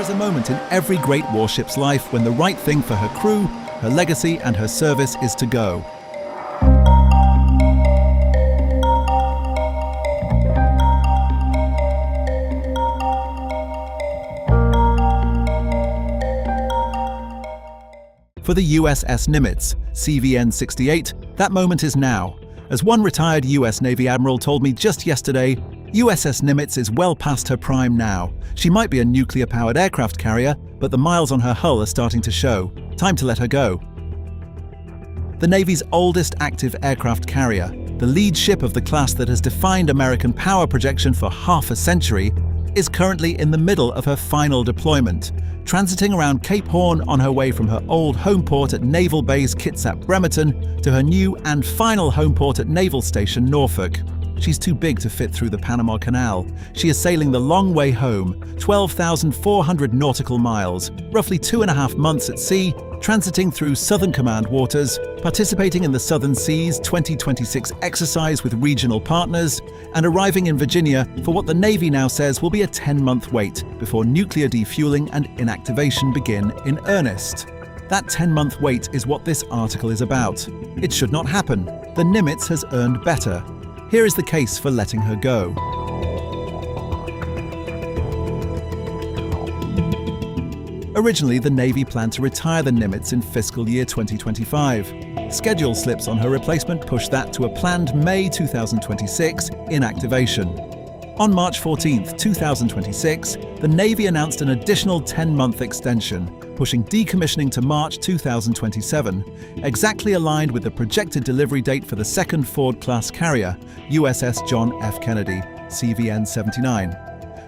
There's a moment in every great warship's life when the right thing for her crew, her legacy, and her service is to go. For the USS Nimitz, CVN 68, that moment is now. As one retired US Navy admiral told me just yesterday, USS Nimitz is well past her prime now. She might be a nuclear-powered aircraft carrier, but the miles on her hull are starting to show. Time to let her go. The Navy's oldest active aircraft carrier, the lead ship of the class that has defined American power projection for half a century, is currently in the middle of her final deployment, transiting around Cape Horn on her way from her old home port at Naval Base Kitsap Bremerton to her new and final home port at Naval Station Norfolk. She's too big to fit through the Panama Canal. She is sailing the long way home, 12,400 nautical miles, roughly 2.5 months at sea, transiting through Southern Command waters, participating in the Southern Seas 2026 exercise with regional partners, and arriving in Virginia for what the Navy now says will be a 10-month wait before nuclear defueling and inactivation begin in earnest. That 10-month wait is what this article is about. It should not happen. The Nimitz has earned better. Here is the case for letting her go. Originally, the Navy planned to retire the Nimitz in fiscal year 2025. Schedule slips on her replacement pushed that to a planned May 2026 inactivation. On March 14, 2026, the Navy announced an additional 10-month extension, pushing decommissioning to March 2027, exactly aligned with the projected delivery date for the second Ford-class carrier, USS John F. Kennedy, CVN 79.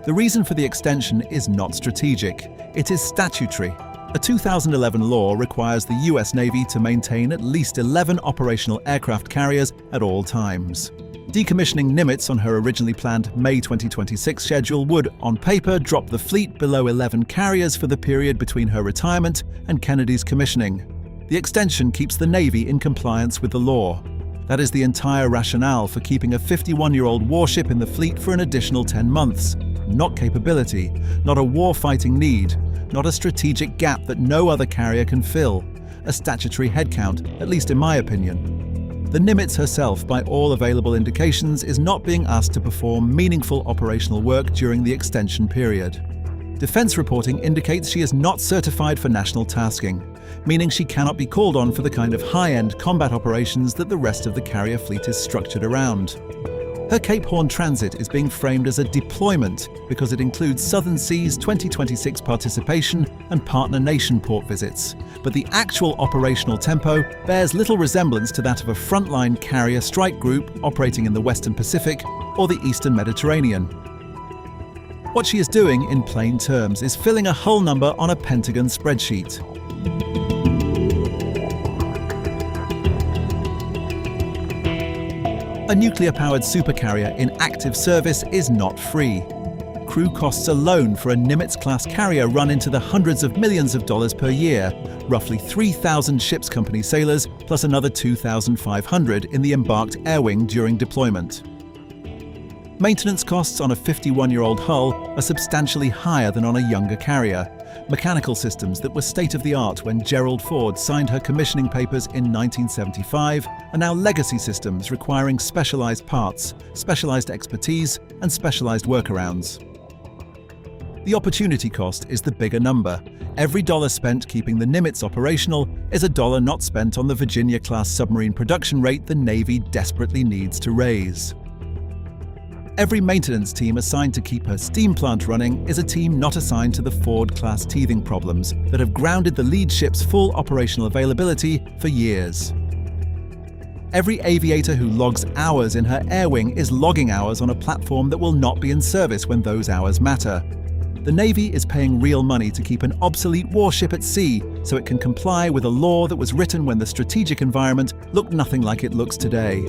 The reason for the extension is not strategic. It is statutory. A 2011 law requires the US Navy to maintain at least 11 operational aircraft carriers at all times. Decommissioning Nimitz on her originally planned May 2026 schedule would, on paper, drop the fleet below 11 carriers for the period between her retirement and Kennedy's commissioning. The extension keeps the Navy in compliance with the law. That is the entire rationale for keeping a 51-year-old warship in the fleet for an additional 10 months. Not capability, not a war-fighting need, not a strategic gap that no other carrier can fill. A statutory headcount, at least in my opinion. The Nimitz herself, by all available indications, is not being asked to perform meaningful operational work during the extension period. Defense reporting indicates she is not certified for national tasking, meaning she cannot be called on for the kind of high-end combat operations that the rest of the carrier fleet is structured around. Her Cape Horn transit is being framed as a deployment because it includes Southern Seas 2026 participation and partner nation port visits. But the actual operational tempo bears little resemblance to that of a frontline carrier strike group operating in the Western Pacific or the Eastern Mediterranean. What she is doing, in plain terms, is filling a hull number on a Pentagon spreadsheet. A nuclear-powered supercarrier in active service is not free. Crew costs alone for a Nimitz-class carrier run into the hundreds of millions of dollars per year, roughly 3,000 ship's company sailors plus another 2,500 in the embarked air wing during deployment. Maintenance costs on a 51-year-old hull are substantially higher than on a younger carrier. Mechanical systems that were state-of-the-art when Gerald Ford signed her commissioning papers in 1975 are now legacy systems requiring specialized parts, specialized expertise, and specialized workarounds. The opportunity cost is the bigger number. Every dollar spent keeping the Nimitz operational is a dollar not spent on the Virginia-class submarine production rate the Navy desperately needs to raise. Every maintenance team assigned to keep her steam plant running is a team not assigned to the Ford-class teething problems that have grounded the lead ship's full operational availability for years. Every aviator who logs hours in her air wing is logging hours on a platform that will not be in service when those hours matter. The Navy is paying real money to keep an obsolete warship at sea so it can comply with a law that was written when the strategic environment looked nothing like it looks today.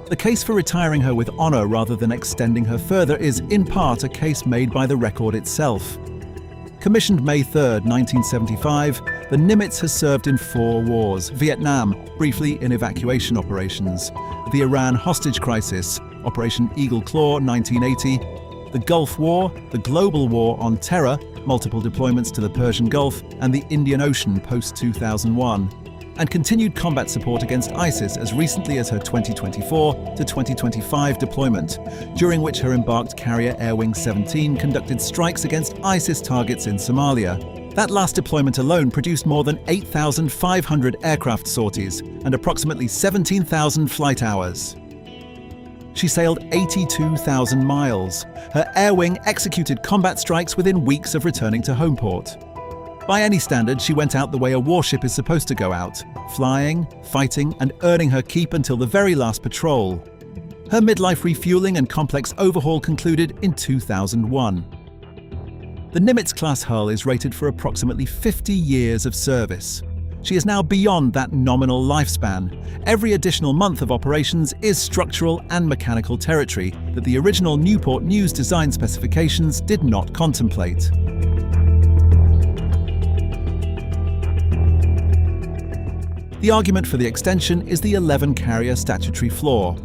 The case for retiring her with honor rather than extending her further is, in part, a case made by the record itself. Commissioned May 3, 1975, the Nimitz has served in 4 wars: Vietnam, briefly in evacuation operations; the Iran hostage crisis, Operation Eagle Claw 1980, the Gulf War, the Global War on Terror, multiple deployments to the Persian Gulf and the Indian Ocean post-2001, and continued combat support against ISIS as recently as her 2024 to 2025 deployment, during which her embarked carrier Air Wing 17 conducted strikes against ISIS targets in Somalia. That last deployment alone produced more than 8,500 aircraft sorties and approximately 17,000 flight hours. She sailed 82,000 miles. Her air wing executed combat strikes within weeks of returning to home port. By any standard, she went out the way a warship is supposed to go out, flying, fighting, and earning her keep until the very last patrol. Her midlife refueling and complex overhaul concluded in 2001. The Nimitz-class hull is rated for approximately 50 years of service. She is now beyond that nominal lifespan. Every additional month of operations is structural and mechanical territory that the original Newport News design specifications did not contemplate. The argument for the extension is the 11-carrier statutory flaw.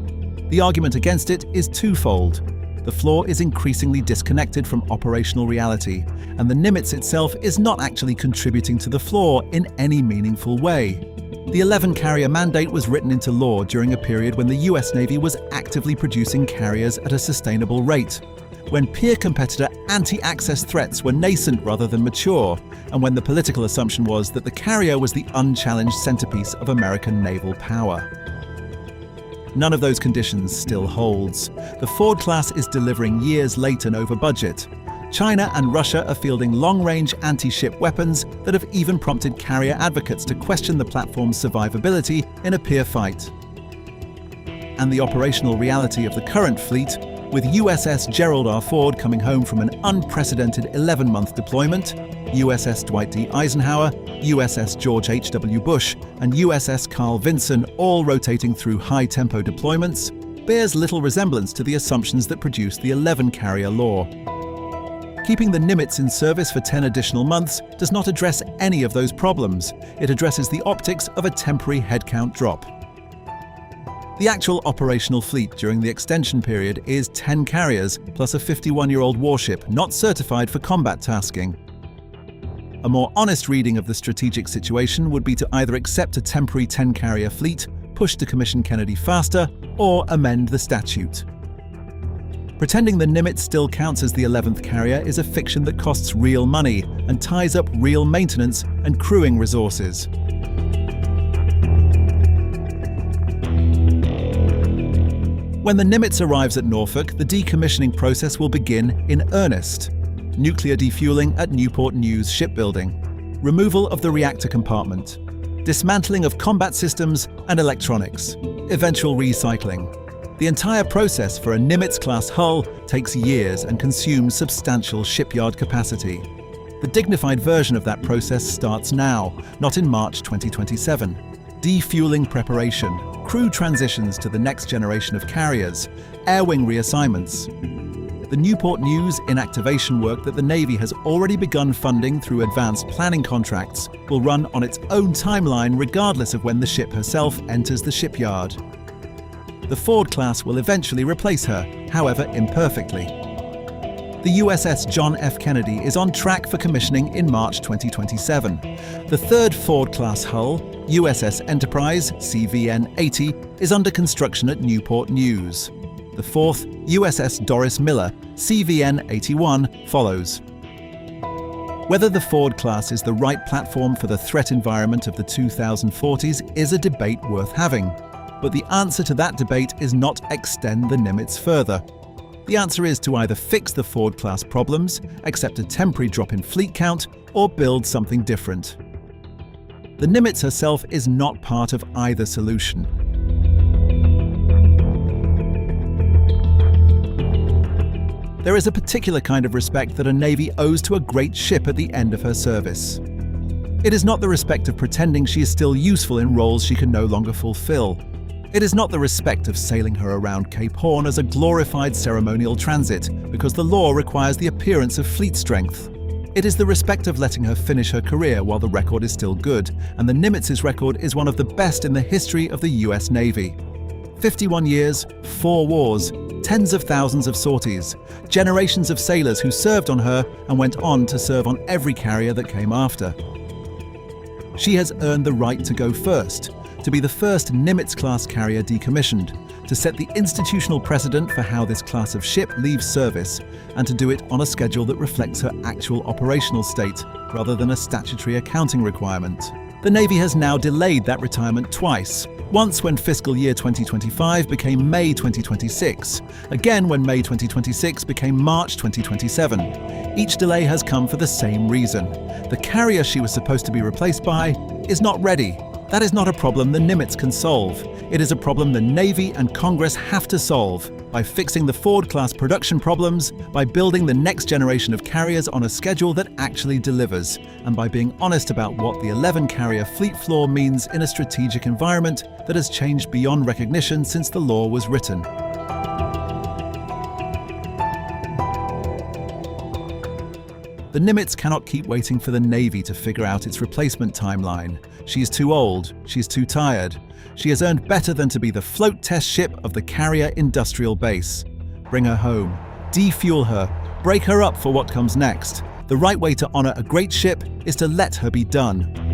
The argument against it is twofold. The flaw is increasingly disconnected from operational reality, and the Nimitz itself is not actually contributing to the flaw in any meaningful way. The 11-carrier mandate was written into law during a period when the US Navy was actively producing carriers at a sustainable rate, when peer-competitor anti-access threats were nascent rather than mature, and when the political assumption was that the carrier was the unchallenged centerpiece of American naval power. None of those conditions still holds. The Ford class is delivering years late and over budget. China and Russia are fielding long-range anti-ship weapons that have even prompted carrier advocates to question the platform's survivability in a peer fight. And the operational reality of the current fleet, with USS Gerald R. Ford coming home from an unprecedented 11-month deployment, USS Dwight D. Eisenhower, USS George H.W. Bush, and USS Carl Vinson all rotating through high-tempo deployments, bears little resemblance to the assumptions that produced the 11-carrier law. Keeping the Nimitz in service for 10 additional months does not address any of those problems. It addresses the optics of a temporary headcount drop. The actual operational fleet during the extension period is 10 carriers plus a 51-year-old warship not certified for combat tasking. A more honest reading of the strategic situation would be to either accept a temporary 10-carrier fleet, push to commission Kennedy faster, or amend the statute. Pretending the Nimitz still counts as the 11th carrier is a fiction that costs real money and ties up real maintenance and crewing resources. When the Nimitz arrives at Norfolk, the decommissioning process will begin in earnest. Nuclear defueling at Newport News shipbuilding, removal of the reactor compartment, dismantling of combat systems and electronics, eventual recycling. The entire process for a Nimitz-class hull takes years and consumes substantial shipyard capacity. The dignified version of that process starts now, not in March 2027. Defueling preparation, crew transitions to the next generation of carriers, air wing reassignments. The Newport News inactivation work that the Navy has already begun funding through advanced planning contracts will run on its own timeline regardless of when the ship herself enters the shipyard. The Ford class will eventually replace her, however imperfectly. The USS John F. Kennedy is on track for commissioning in March 2027. The third Ford-class hull, USS Enterprise CVN-80, is under construction at Newport News. The fourth, USS Doris Miller CVN-81, follows. Whether the Ford class is the right platform for the threat environment of the 2040s is a debate worth having. But the answer to that debate is not extend the Nimitz further. The answer is to either fix the Ford-class problems, accept a temporary drop in fleet count, or build something different. The Nimitz herself is not part of either solution. There is a particular kind of respect that a Navy owes to a great ship at the end of her service. It is not the respect of pretending she is still useful in roles she can no longer fulfill. It is not the respect of sailing her around Cape Horn as a glorified ceremonial transit because the law requires the appearance of fleet strength. It is the respect of letting her finish her career while the record is still good, and the Nimitz's record is one of the best in the history of the US Navy. 51 years, 4 wars, tens of thousands of sorties, generations of sailors who served on her and went on to serve on every carrier that came after. She has earned the right to go first, to be the first Nimitz-class carrier decommissioned, to set the institutional precedent for how this class of ship leaves service, and to do it on a schedule that reflects her actual operational state, rather than a statutory accounting requirement. The Navy has now delayed that retirement twice, once when fiscal year 2025 became May 2026, again when May 2026 became March 2027. Each delay has come for the same reason. The carrier she was supposed to be replaced by is not ready. That is not a problem the Nimitz can solve. It is a problem the Navy and Congress have to solve by fixing the Ford-class production problems, by building the next generation of carriers on a schedule that actually delivers, and by being honest about what the 11-carrier fleet floor means in a strategic environment that has changed beyond recognition since the law was written. The Nimitz cannot keep waiting for the Navy to figure out its replacement timeline. She is too old, she is too tired. She has earned better than to be the float test ship of the carrier industrial base. Bring her home, defuel her, break her up for what comes next. The right way to honor a great ship is to let her be done.